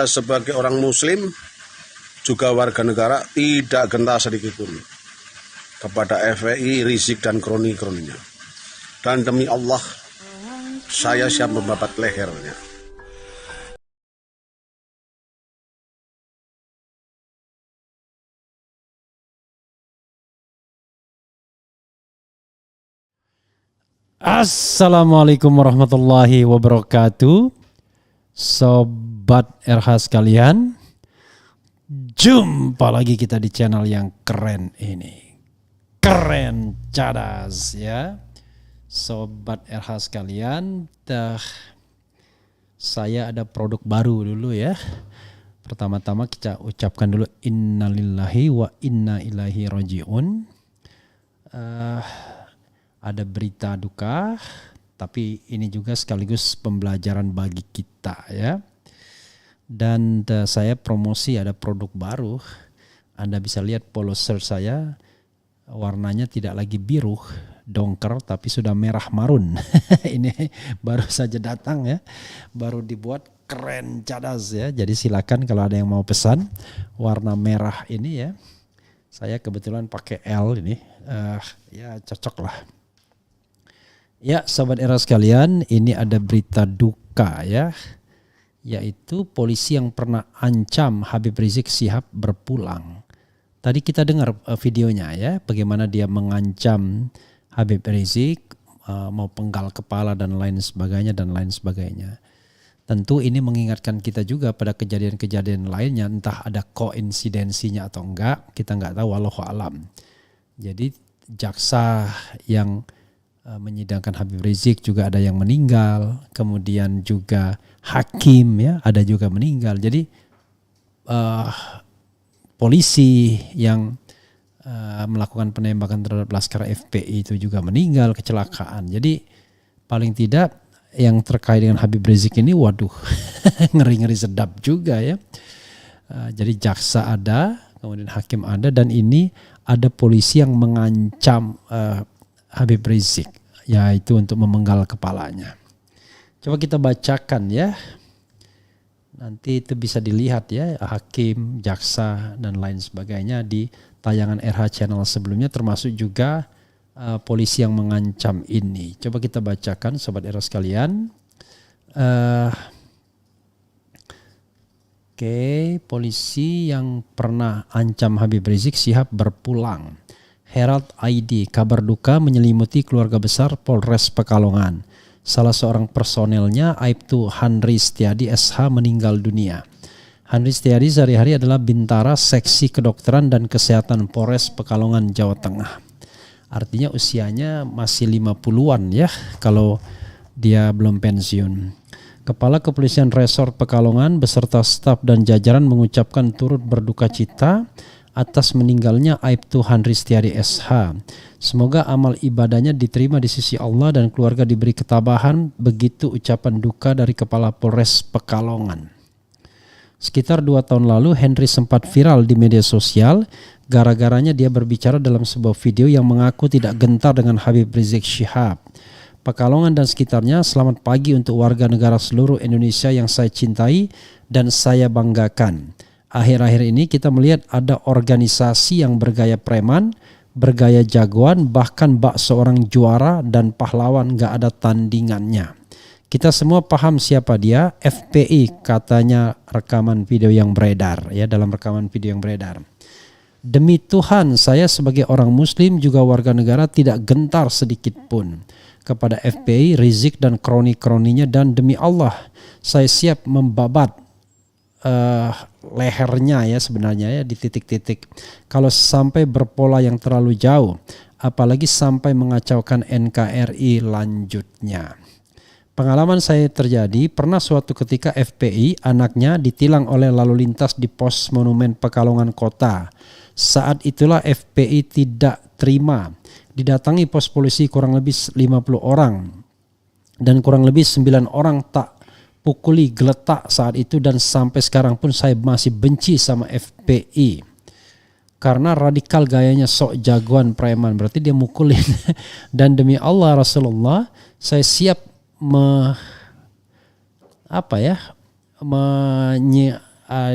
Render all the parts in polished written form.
Sebagai orang muslim juga warga negara tidak gentar sedikitpun kepada FPI, Rizik dan kroni-kroninya. Dan demi Allah, saya siap membabat lehernya. Assalamualaikum warahmatullahi wabarakatuh. Sobat RH sekalian, jumpa lagi kita di channel yang keren ini. Keren cadas ya. Sobat RH sekalian, saya ada produk baru dulu ya. Pertama-tama kita ucapkan dulu innalillahi wa inna ilaihi rajiun. Ada berita duka, tapi ini juga sekaligus pembelajaran bagi kita ya. Dan saya promosi ada produk baru. Anda bisa lihat polo shirt saya, warnanya tidak lagi biru dongker, tapi sudah merah marun. Ini baru saja datang ya, baru dibuat keren cadas ya. Jadi silakan kalau ada yang mau pesan warna merah ini ya. Saya kebetulan pakai L ini, ya cocok lah. Ya Sobat Era sekalian, ini ada berita duka ya, yaitu polisi yang pernah ancam Habib Rizik Syihab berpulang. Tadi kita dengar videonya ya, bagaimana dia mengancam Habib Rizik, mau penggal kepala dan lain sebagainya. Tentu ini mengingatkan kita juga pada kejadian-kejadian lainnya, entah ada koinsidensinya atau enggak, kita enggak tahu, wallahu alam. Jadi jaksa yang menyidangkan Habib Rizik juga ada yang meninggal, kemudian juga hakim ya ada juga meninggal. Jadi polisi yang melakukan penembakan terhadap Laskar FPI itu juga meninggal kecelakaan. Jadi paling tidak yang terkait dengan Habib Rizik ini, waduh, ngeri-ngeri sedap juga ya. Jadi jaksa ada, kemudian hakim ada, dan ini ada polisi yang mengancam Habib Rizik, yaitu untuk memenggal kepalanya. Coba kita bacakan ya. Nanti itu bisa dilihat ya, hakim, jaksa dan lain sebagainya di tayangan RH channel sebelumnya, termasuk juga polisi yang mengancam ini. Coba kita bacakan Sobat RH sekalian. Polisi yang pernah ancam Habib Rizik Syihab berpulang. Herald ID, kabar duka menyelimuti keluarga besar Polres Pekalongan. Salah seorang personelnya, Aibtu Handri Setiadi SH, meninggal dunia. Handri Setiadi sehari-hari adalah bintara seksi kedokteran dan kesehatan Polres Pekalongan, Jawa Tengah. Artinya usianya masih 50-an ya, kalau dia belum pensiun. Kepala Kepolisian Resort Pekalongan beserta staf dan jajaran mengucapkan turut berduka cita atas meninggalnya Aibtu Handri Setiadi SH. Semoga amal ibadahnya diterima di sisi Allah dan keluarga diberi ketabahan. Begitu ucapan duka dari Kepala Polres Pekalongan. Sekitar 2 tahun lalu Henry sempat viral di media sosial. Gara-garanya dia berbicara dalam sebuah video yang mengaku tidak gentar dengan Habib Rizik Syihab. Pekalongan dan sekitarnya, selamat pagi untuk warga negara seluruh Indonesia yang saya cintai dan saya banggakan. Akhir-akhir ini kita melihat ada organisasi yang bergaya preman, bergaya jagoan, bahkan bak seorang juara dan pahlawan gak ada tandingannya. Kita semua paham siapa dia, FPI katanya rekaman video yang beredar ya, dalam rekaman video yang beredar. Demi Tuhan, saya sebagai orang muslim juga warga negara tidak gentar sedikit pun kepada FPI, Rizik dan kroni-kroninya, dan demi Allah saya siap membabat lehernya ya sebenarnya ya di titik-titik kalau sampai berpola yang terlalu jauh, apalagi sampai mengacaukan NKRI lanjutnya. Pengalaman saya terjadi, pernah suatu ketika FPI anaknya ditilang oleh lalu lintas di pos Monumen Pekalongan Kota. Saat itulah FPI tidak terima, didatangi pos polisi kurang lebih 50 orang dan kurang lebih 9 orang tak pukuli geletak saat itu, dan sampai sekarang pun saya masih benci sama FPI karena radikal gayanya, sok jagoan preman, berarti dia mukulin. Dan demi Allah Rasulullah, saya siap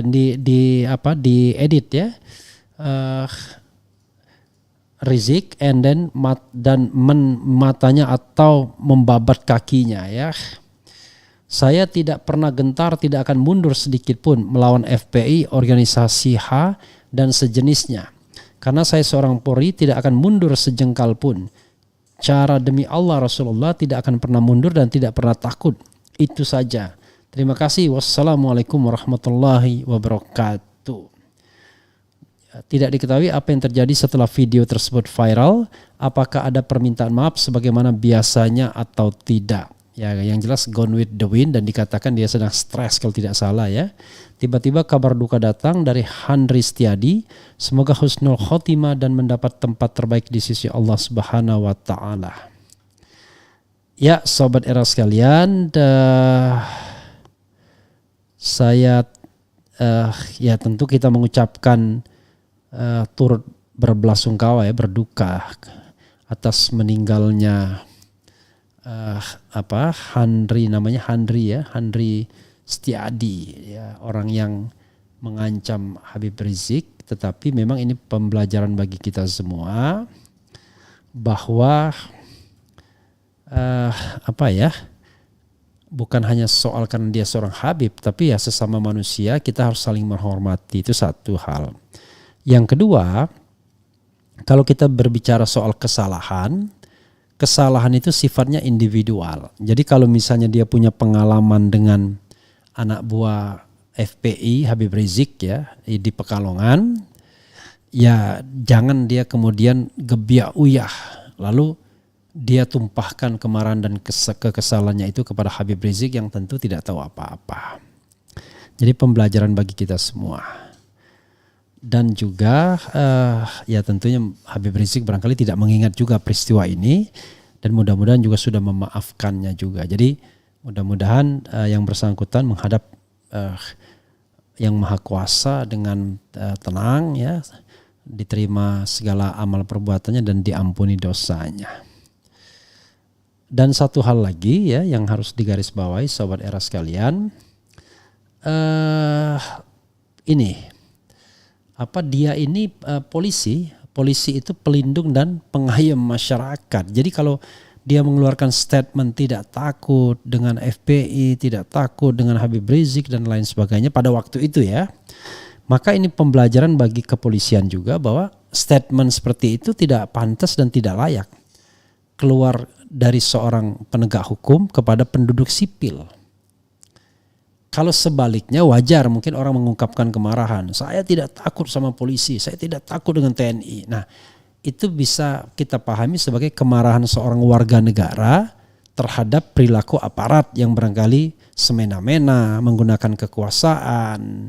di edit ya. Rizik and then matanya atau membabat kakinya ya. Saya tidak pernah gentar, tidak akan mundur sedikit pun melawan FPI, organisasi H dan sejenisnya. Karena saya seorang Polri tidak akan mundur sejengkal pun. Cara demi Allah Rasulullah tidak akan pernah mundur dan tidak pernah takut. Itu saja. Terima kasih. Wassalamualaikum warahmatullahi wabarakatuh. Tidak diketahui apa yang terjadi setelah video tersebut viral. Apakah ada permintaan maaf sebagaimana biasanya atau tidak? Ya, yang jelas gone with the wind dan dikatakan dia sedang stres kalau tidak salah ya. Tiba-tiba kabar duka datang dari Handri Setiadi. Semoga husnul khotimah dan mendapat tempat terbaik di sisi Allah Subhanahu wa taala. Ya, sobat era sekalian, saya ya tentu kita mengucapkan turut berbelasungkawa ya, berduka atas meninggalnya Handri Setiadi ya, orang yang mengancam Habib Rizik. Tetapi memang ini pembelajaran bagi kita semua bahwa bukan hanya soal karena dia seorang Habib, tapi ya sesama manusia kita harus saling menghormati, itu satu hal. Yang kedua, kalau kita berbicara soal kesalahan itu sifatnya individual. Jadi kalau misalnya dia punya pengalaman dengan anak buah FPI Habib Rizik ya di Pekalongan, ya jangan dia kemudian gebiak uyah lalu dia tumpahkan kemarahan dan kekesalannya itu kepada Habib Rizik yang tentu tidak tahu apa-apa. Jadi pembelajaran bagi kita semua. Dan juga ya tentunya Habib Rizik barangkali tidak mengingat juga peristiwa ini dan mudah-mudahan juga sudah memaafkannya juga. Jadi mudah-mudahan yang bersangkutan menghadap yang Maha Kuasa dengan tenang ya, diterima segala amal perbuatannya dan diampuni dosanya. Dan satu hal lagi ya yang harus digarisbawahi sobat era sekalian, dia ini polisi itu pelindung dan pengayom masyarakat. Jadi kalau dia mengeluarkan statement tidak takut dengan FPI, tidak takut dengan Habib Rizik dan lain sebagainya pada waktu itu ya, maka ini pembelajaran bagi kepolisian juga bahwa statement seperti itu tidak pantas dan tidak layak keluar dari seorang penegak hukum kepada penduduk sipil. Kalau sebaliknya wajar mungkin orang mengungkapkan kemarahan. Saya tidak takut sama polisi, saya tidak takut dengan TNI. Nah, itu bisa kita pahami sebagai kemarahan seorang warga negara terhadap perilaku aparat yang barangkali semena-mena menggunakan kekuasaan,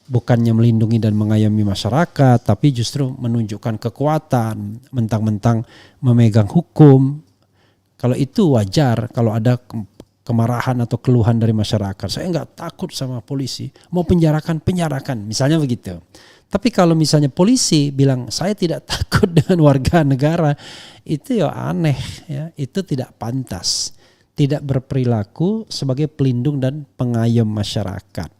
bukannya melindungi dan mengayomi masyarakat, tapi justru menunjukkan kekuatan, mentang-mentang memegang hukum. Kalau itu wajar kalau ada kemarahan atau keluhan dari masyarakat. Saya nggak takut sama polisi, mau penjarakan, misalnya begitu. Tapi kalau misalnya polisi bilang saya tidak takut dengan warga negara, itu ya aneh ya, itu tidak pantas. Tidak berperilaku sebagai pelindung dan pengayom masyarakat.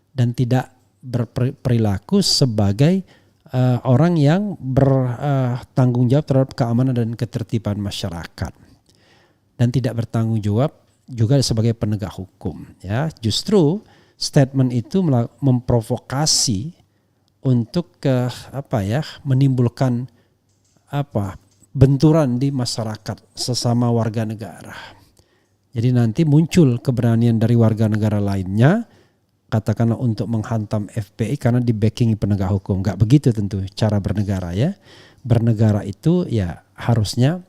Dan tidak berperilaku sebagai orang yang bertanggung jawab terhadap keamanan dan ketertiban masyarakat. Dan tidak bertanggung jawab juga sebagai penegak hukum ya. Justru statement itu memprovokasi untuk menimbulkan benturan di masyarakat sesama warga negara. Jadi nanti muncul keberanian dari warga negara lainnya katakanlah untuk menghantam FPI karena di backingi penegak hukum. Enggak begitu tentu cara bernegara ya. Bernegara itu ya harusnya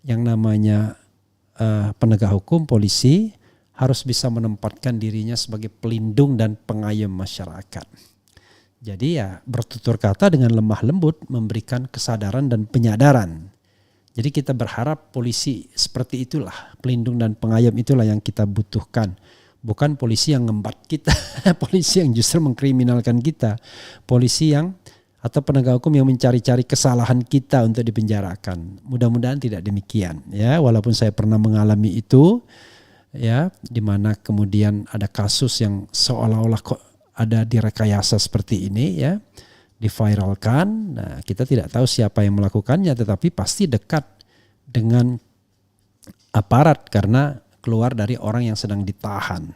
yang namanya penegak hukum, polisi harus bisa menempatkan dirinya sebagai pelindung dan pengayom masyarakat. Jadi ya bertutur kata dengan lemah lembut memberikan kesadaran dan penyadaran. Jadi kita berharap polisi seperti itulah, pelindung dan pengayom itulah yang kita butuhkan. Bukan polisi yang ngembat kita, polisi yang justru mengkriminalkan kita, polisi yang atau penegak hukum yang mencari-cari kesalahan kita untuk dipenjarakan. Mudah-mudahan tidak demikian ya, walaupun saya pernah mengalami itu ya, di mana kemudian ada kasus yang seolah-olah kok ada direkayasa seperti ini ya, diviralkan. Nah, kita tidak tahu siapa yang melakukannya, tetapi pasti dekat dengan aparat karena keluar dari orang yang sedang ditahan.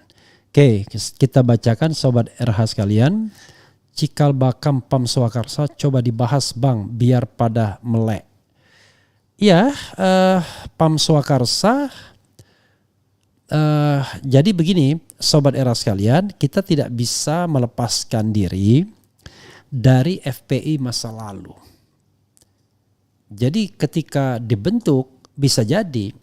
Oke, kita bacakan Sobat RH sekalian. Cikal bakam Pam Swakarsa coba dibahas Bang, biar pada melek. Ya, Pam Swakarsa. Jadi begini, Sobat Era sekalian, kita tidak bisa melepaskan diri dari FPI masa lalu. Jadi ketika dibentuk, bisa jadi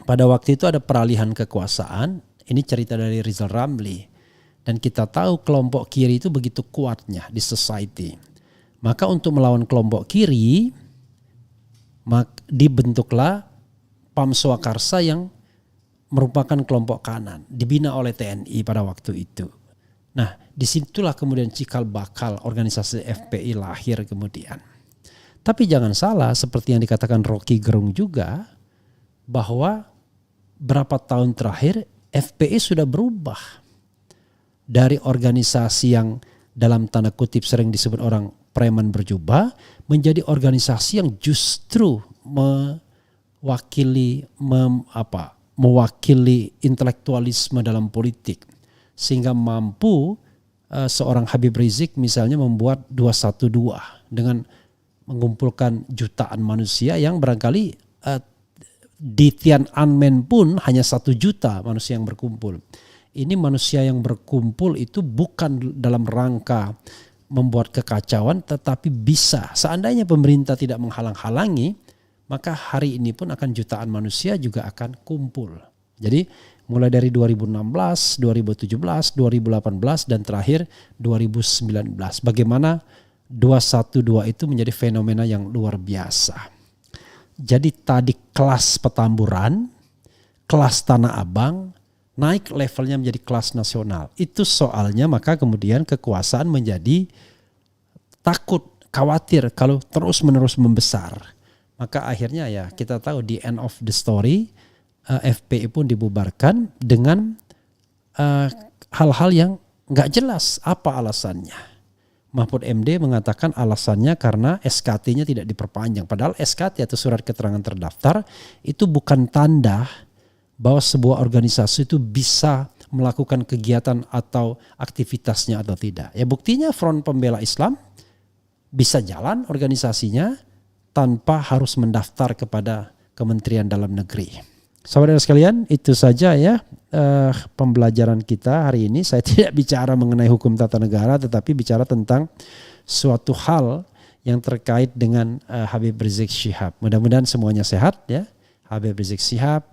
pada waktu itu ada peralihan kekuasaan. Ini cerita dari Rizal Ramli. Dan kita tahu kelompok kiri itu begitu kuatnya di society. Maka untuk melawan kelompok kiri, dibentuklah Pam Swakarsa yang merupakan kelompok kanan, dibina oleh TNI pada waktu itu. Nah, disitulah kemudian cikal bakal organisasi FPI lahir kemudian. Tapi jangan salah, seperti yang dikatakan Rocky Gerung juga, bahwa berapa tahun terakhir FPI sudah berubah dari organisasi yang dalam tanda kutip sering disebut orang preman berjubah menjadi organisasi yang justru mewakili intelektualisme dalam politik, sehingga mampu seorang Habib Rizik misalnya membuat 212 dengan mengumpulkan jutaan manusia yang barangkali di Tiananmen pun hanya 1 juta manusia yang berkumpul. Ini manusia yang berkumpul itu bukan dalam rangka membuat kekacauan, tetapi bisa seandainya pemerintah tidak menghalang-halangi, maka hari ini pun akan jutaan manusia juga akan kumpul. Jadi mulai dari 2016, 2017, 2018 dan terakhir 2019. Bagaimana 212 itu menjadi fenomena yang luar biasa. Jadi tadi kelas Petamburan, kelas Tanah Abang, naik levelnya menjadi kelas nasional. Itu soalnya maka kemudian kekuasaan menjadi takut, khawatir kalau terus-menerus membesar. Maka akhirnya ya kita tahu di end of the story, FPI pun dibubarkan dengan hal-hal yang gak jelas apa alasannya. Mahfud MD mengatakan alasannya karena SKT-nya tidak diperpanjang. Padahal SKT atau surat keterangan terdaftar itu bukan tanda bahwa sebuah organisasi itu bisa melakukan kegiatan atau aktivitasnya atau tidak. Ya buktinya Front Pembela Islam bisa jalan organisasinya tanpa harus mendaftar kepada Kementerian Dalam Negeri. Saudara sekalian, itu saja ya pembelajaran kita hari ini. Saya tidak bicara mengenai hukum tata negara, tetapi bicara tentang suatu hal yang terkait dengan Habib Rizik Syihab. Mudah-mudahan semuanya sehat ya. Habib Rizik Syihab,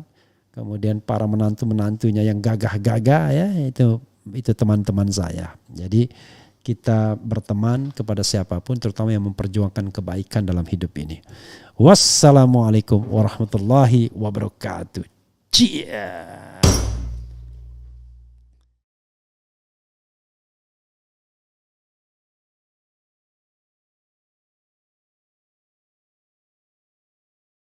kemudian para menantu-menantunya yang gagah-gagah ya, itu teman-teman saya. Jadi kita berteman kepada siapapun, terutama yang memperjuangkan kebaikan dalam hidup ini. Wassalamualaikum warahmatullahi wabarakatuh. Cia.